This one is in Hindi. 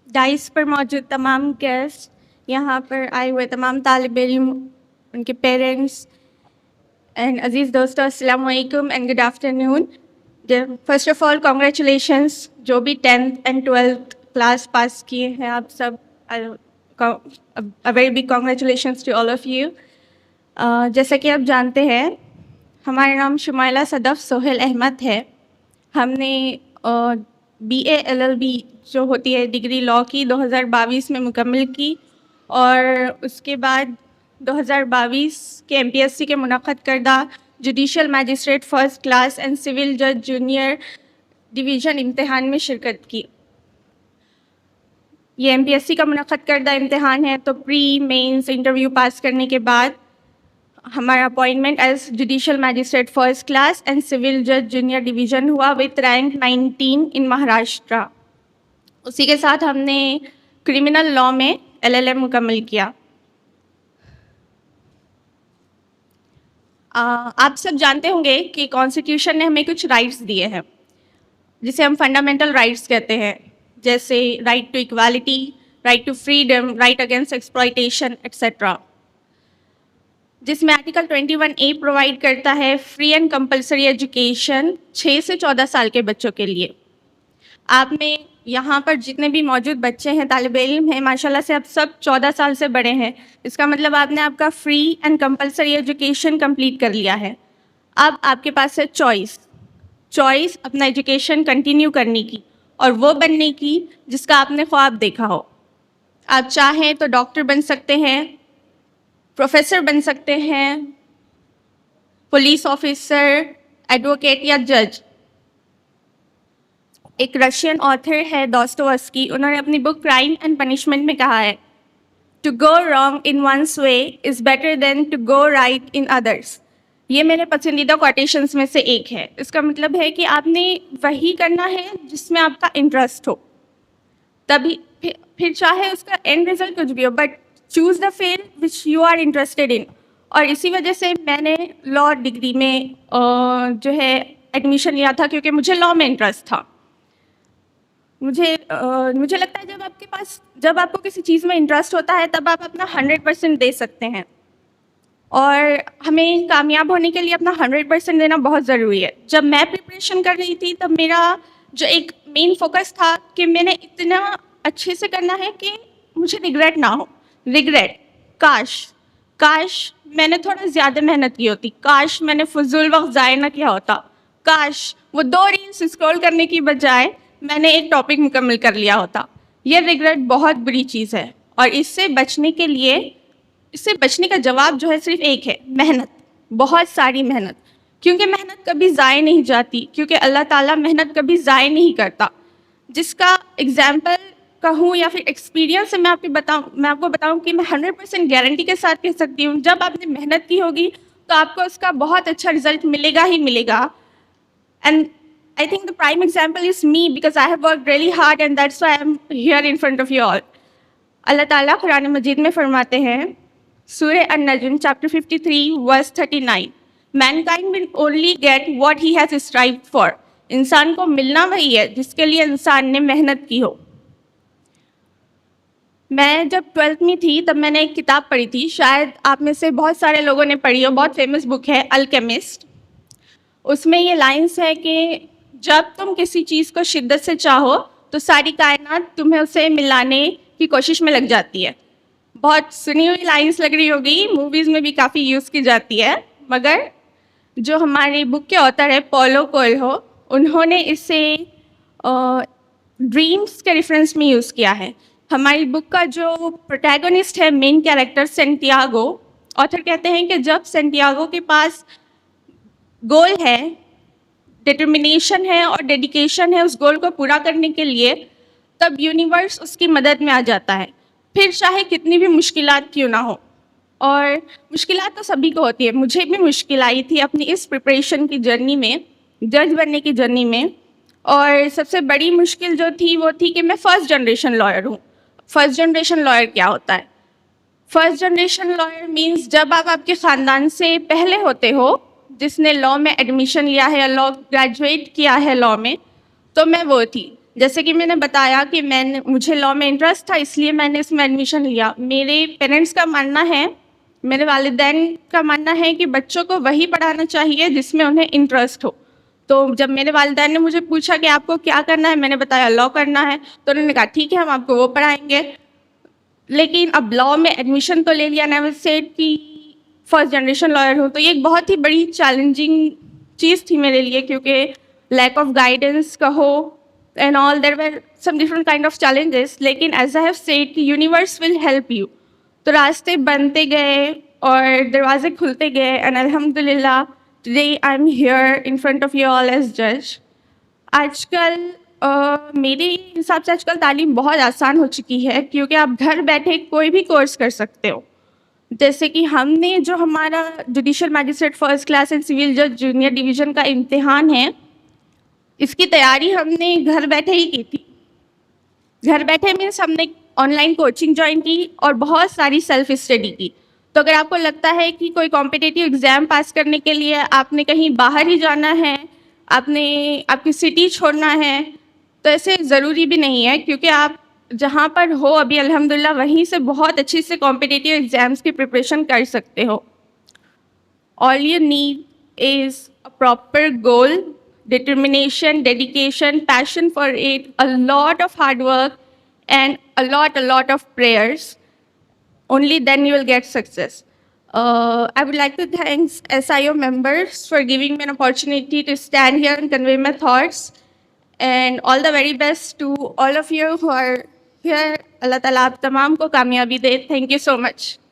डाइस पर मौजूद तमाम गेस्ट, यहाँ पर आए हुए तमाम तालिब इल्म, उनके पेरेंट्स एंड अजीज़ दोस्तों, अस्सलाम वालेकुम and good afternoon. First of all congratulations जो भी 10th and 12th class pass किए हैं आप सब, a very big congratulations to all of you. जैसा कि आप जानते हैं, हमारा नाम शुमाइला सदफ़ सोहेल अहमद है। हमने BA LLB जो होती है डिग्री लॉ की 2022 में मुकम्मल की और उसके बाद 2022 के MPSC के मुनक़्क़द करदा judicial magistrate first class and civil जज जूनियर डिवीज़न इम्तिहान में शिरकत की। ये MPSC का मुनक़्क़द करदा इम्तिहान है, तो प्री मेंस इंटरव्यू पास करने के बाद हमारा appointment as judicial magistrate first class and civil जज जूनियर डिवीज़न हुआ विथ रैंक 19 इन महाराष्ट्र। उसी के साथ हमने क्रिमिनल लॉ में LLM मुकम्मल किया। आप सब जानते होंगे कि कॉन्स्टिट्यूशन ने हमें कुछ राइट्स दिए हैं जिसे हम फंडामेंटल राइट्स कहते हैं, जैसे right to equality, right to freedom, right against exploitation etcetera, जिसमें आर्टिकल 21A प्रोवाइड करता है फ्री एंड कंपलसरी एजुकेशन 6 से 14 साल के बच्चों के लिए। आप में यहाँ पर जितने भी मौजूद बच्चे हैं, तालिब इल्म हैं, माशाल्लाह से आप सब 14 साल से बड़े हैं। इसका मतलब आपने आपका free and compulsory education complete कर लिया है। अब आपके पास है चॉइस अपना एजुकेशन कंटिन्यू करने की और वो बनने की जिसका आपने ख्वाब देखा हो। आप चाहें तो डॉक्टर बन सकते हैं, प्रोफेसर बन सकते हैं, पुलिस ऑफिसर, एडवोकेट या जज। एक रशियन ऑथर है दोस्तोयेव्स्की, उन्होंने अपनी बुक क्राइम एंड पनिशमेंट में कहा है, to go wrong in one's way is better than to go right in others. ये मेरे पसंदीदा कोटेशंस में से एक है। इसका मतलब है कि आपने वही करना है जिसमें आपका इंटरेस्ट हो, तभी फिर चाहे उसका एंड रिजल्ट कुछ भी हो, but choose the field which you are interested in. और इसी वजह से मैंने लॉ डिग्री में जो है एडमिशन लिया था, क्योंकि मुझे लॉ में इंटरेस्ट था। मुझे लगता है जब आपको किसी चीज़ में इंटरेस्ट होता है तब आप अपना 100% दे सकते हैं, और हमें कामयाब होने के लिए अपना 100% देना बहुत ज़रूरी है। जब मैं प्रिपरेशन कर रही थी तब मेरा जो एक मेन फोकस था कि मैंने इतना अच्छे से करना है कि मुझे रिग्रेट ना हो। काश मैंने थोड़ा ज़्यादा मेहनत की होती, काश मैंने फजूल वक्त ज़ाया ना किया होता, काश वो 2 रील्स स्क्रॉल करने की बजाय मैंने एक टॉपिक मुकम्मल कर लिया होता। ये रिग्रेट बहुत बुरी चीज़ है, और इससे बचने का जवाब जो है सिर्फ एक है, मेहनत, बहुत सारी मेहनत। क्योंकि मेहनत कभी ज़ाया नहीं जाती, क्योंकि अल्लाह ताला मेहनत कभी ज़ाया नहीं करता। जिसका एग्जाम्पल कहूँ या फिर एक्सपीरियंस से मैं आपको बताऊँ कि मैं 100% गारंटी के साथ कह सकती हूँ, जब आपने मेहनत की होगी तो आपको उसका बहुत अच्छा रिजल्ट मिलेगा ही मिलेगा। And I think the prime example is me, because I have worked really hard and that's why I'm here in front of you all. Allah Taala Quran Majeed में फरमाते हैं, Surah An-Najm chapter 53 verse 39, mankind will only get what he has strived for. इंसान को मिलना वही है जिसके लिए इंसान ने मेहनत की हो। मैं जब 12th में थी तब मैंने एक किताब पढ़ी थी, शायद आप में से बहुत सारे लोगों ने पढ़ी हो, बहुत फेमस बुक है अल्केमिस्ट। उसमें ये लाइन्स है कि जब तुम किसी चीज़ को शिद्दत से चाहो तो सारी कायनात तुम्हें उसे मिलाने की कोशिश में लग जाती है। बहुत सुनी हुई लाइन्स लग रही होगी, मूवीज़ में भी काफ़ी यूज़ की जाती है, मगर जो हमारी बुक के ऑथर है पॉलो कोएल्हो, उन्होंने इसे ड्रीम्स के रेफरेंस में यूज़ किया है। हमारी बुक का जो प्रोटैगनिस्ट है, मेन कैरेक्टर सेंटियागो, ऑथर कहते हैं कि जब सेंटियागो के पास गोल है, डिटर्मिनेशन है और डेडिकेशन है उस गोल को पूरा करने के लिए, तब यूनिवर्स उसकी मदद में आ जाता है, फिर चाहे कितनी भी मुश्किलात क्यों ना हो। और मुश्किलात तो सभी को होती है, मुझे भी मुश्किल आई थी अपनी इस प्रिपरेशन की जर्नी में, जज बनने की जर्नी में। और सबसे बड़ी मुश्किल जो थी वो थी कि मैं फर्स्ट जनरेशन लॉयर हूँ। फर्स्ट जनरेशन लॉयर क्या होता है? फर्स्ट जनरेशन लॉयर मीन्स जब आप आपके ख़ानदान से पहले होते हो जिसने लॉ में एडमिशन लिया है या लॉ ग्रेजुएट किया है लॉ में, तो मैं वो थी। जैसे कि मैंने बताया कि मुझे लॉ में इंटरेस्ट था, इसलिए मैंने इसमें एडमिशन लिया। मेरे पेरेंट्स का मानना है, मेरे वालिदैन का मानना है कि बच्चों को वही पढ़ाना चाहिए जिसमें उन्हें इंटरेस्ट हो। तो जब मेरे वालिदैन ने मुझे पूछा कि आपको क्या करना है, मैंने बताया लॉ करना है, तो उन्होंने कहा ठीक है हम आपको वो पढ़ाएंगे। लेकिन अब लॉ में एडमिशन तो ले लिया, नेवर सेड कि फर्स्ट जनरेशन लॉयर हूँ, तो ये एक बहुत ही बड़ी चैलेंजिंग चीज़ थी मेरे लिए, क्योंकि लैक ऑफ गाइडेंस कहो and all, there were some different kind of challenges. लेकिन एज आई हैव सेड कि यूनिवर्स विल हेल्प यू, तो रास्ते बनते गए और दरवाजे खुलते गए, एंड अल्हम्दुलिल्लाह today I am here in front of you all as जज। आजकल मेरे हिसाब से आजकल तालीम बहुत आसान हो चुकी है, क्योंकि आप घर बैठे कोई भी कोर्स कर सकते हो। जैसे कि हमने जो हमारा judicial magistrate first class and civil जज जूनियर डिवीज़न का इम्तिहान है, इसकी तैयारी हमने घर बैठे ही की थी। घर बैठे मीन्स हमने ऑनलाइन कोचिंग ज्वाइन की और बहुत सारी सेल्फ स्टडी की। तो अगर आपको लगता है कि कोई कॉम्पिटिटिव एग्ज़ाम पास करने के लिए आपने कहीं बाहर ही जाना है, आपने आपकी सिटी छोड़ना है, तो ऐसे ज़रूरी भी नहीं है, क्योंकि आप जहाँ पर हो अभी अल्हम्दुलिल्लाह वहीं से बहुत अच्छी से कॉम्पिटिटिव एग्ज़ाम्स की प्रिपरेशन कर सकते हो। All you need is a proper goal, determination, dedication, passion for it, a lot of hard work, and a lot of prayers. Only then you will get success. I would like to thank SIO members for giving me an opportunity to stand here and convey my thoughts. And all the very best to all of you who are here. Allah Ta'ala aap tamam ko kamyabi de. Thank you so much.